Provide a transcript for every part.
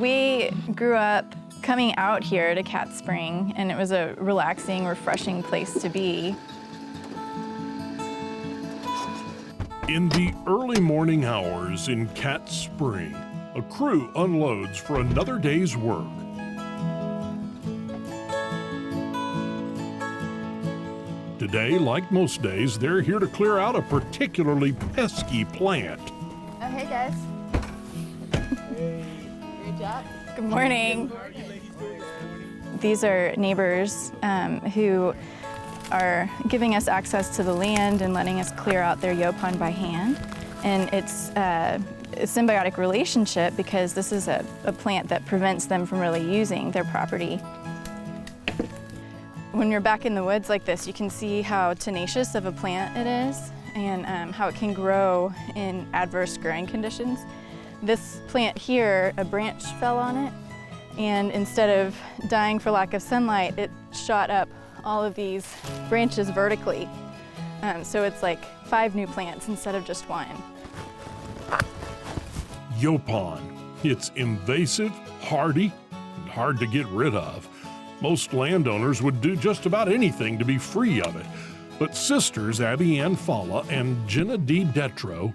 We grew up coming out here to CatSpring, and it was a relaxing, refreshing place to be. In the early morning hours in CatSpring, a crew unloads for another day's work. Today, like most days, they're here to clear out a particularly pesky plant. Oh, hey guys. Great job. Good morning. These are neighbors who are giving us access to the land and letting us clear out their yaupon by hand. And it's a symbiotic relationship because this is a plant that prevents them from really using their property. When you're back in the woods like this, you can see how tenacious of a plant it is and how it can grow in adverse growing conditions. This plant here, a branch fell on it, and instead of dying for lack of sunlight, it shot up all of these branches vertically. So it's like 5 new plants instead of just 1. Yaupon. It's invasive, hardy, and hard to get rid of. Most landowners would do just about anything to be free of it. But sisters Abianne Falla and JennaDee Detro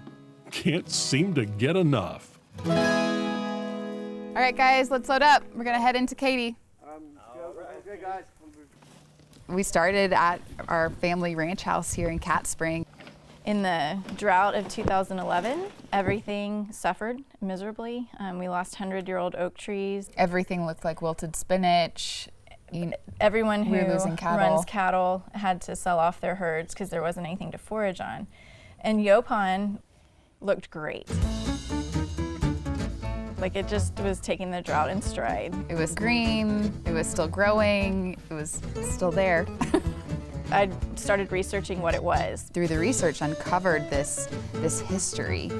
can't seem to get enough. All right, guys, let's load up. We're gonna head into Katy. Okay, guys. We started at our family ranch house here in CatSpring. In the drought of 2011, everything suffered miserably. We lost 100-year-old oak trees. Everything looked like wilted spinach. Everyone who runs cattle had to sell off their herds because there wasn't anything to forage on. And yaupon looked great. Like it just was taking the drought in stride. It was green, it was still growing, it was still there. I started researching what it was. Through the research, uncovered this history.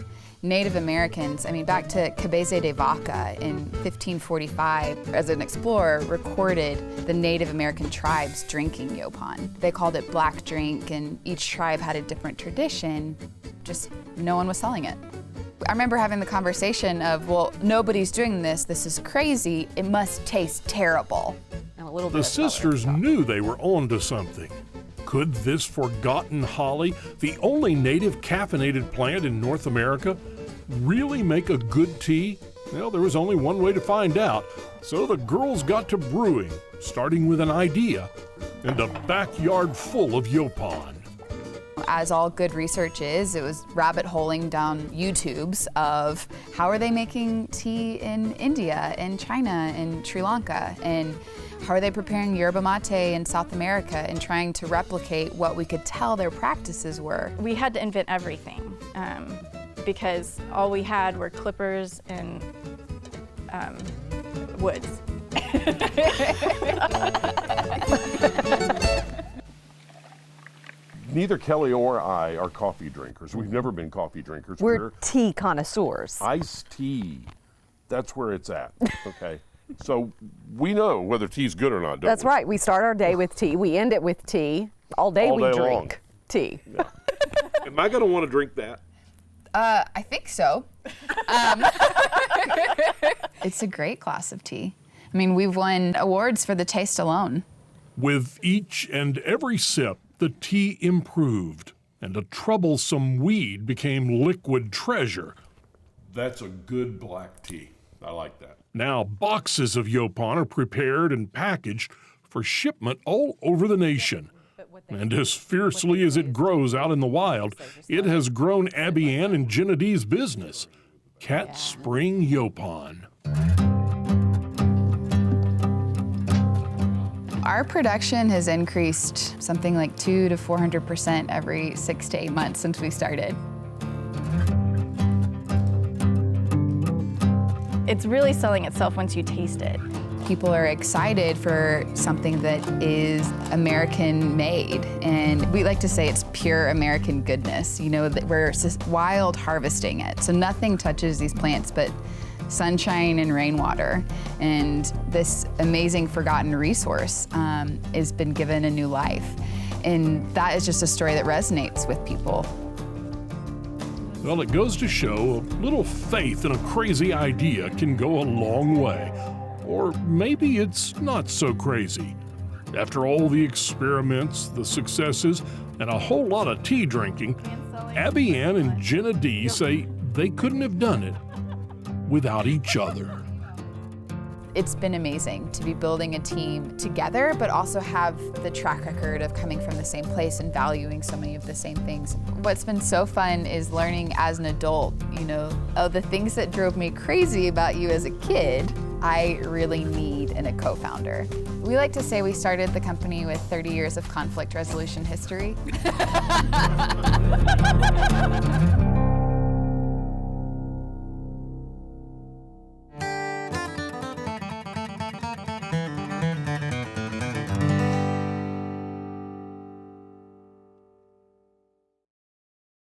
Native Americans, back to Cabeza de Vaca in 1545, as an explorer, recorded the Native American tribes drinking yaupon. They called it black drink, and each tribe had a different tradition, just no one was selling it. I remember having the conversation of, well, nobody's doing this is crazy, it must taste terrible. And a little bit The sisters knew they were onto something. Could this forgotten holly, the only native caffeinated plant in North America, really make a good tea? Well, there was only one way to find out. So the girls got to brewing, starting with an idea and a backyard full of yaupon. As all good research is, it was rabbit holing down YouTubes of how are they making tea in India and China and Sri Lanka, and how are they preparing yerba mate in South America, and trying to replicate what we could tell their practices were. We had to invent everything because all we had were clippers and woods. Neither Kelly or I are coffee drinkers. We've never been coffee drinkers. We're tea connoisseurs. Iced tea. That's where it's at. Okay. So we know whether tea's good or not, don't That's we? right. We start our day with tea. We end it with tea. All day we drink long. tea. Yeah. Am I going to want to drink that? I think so. It's a great glass of tea. We've won awards for the taste alone. With each and every sip, the tea improved, and a troublesome weed became liquid treasure. That's a good black tea. I like that. Now, boxes of yaupon are prepared and packaged for shipment all over the nation. And as fiercely as it grows out in the wild, it has grown Abianne and JennaDee's business, CatSpring Yaupon. Our production has increased something like 200% to 400% every 6 to 8 months since we started. It's really selling itself once you taste it. People are excited for something that is American made, and we like to say it's pure American goodness. That we're wild harvesting it, so nothing touches these plants but sunshine and rainwater, and this amazing forgotten resource has been given a new life, and that is just a story that resonates with people. Well, it goes to show a little faith in a crazy idea can go a long way. Or maybe it's not so crazy. After all the experiments, the successes, and a whole lot of tea drinking, Abianne and JennaDee say they couldn't have done it without each other. It's been amazing to be building a team together, but also have the track record of coming from the same place and valuing so many of the same things. What's been so fun is learning as an adult, the things that drove me crazy about you as a kid, I really need in a co-founder. We like to say we started the company with 30 years of conflict resolution history.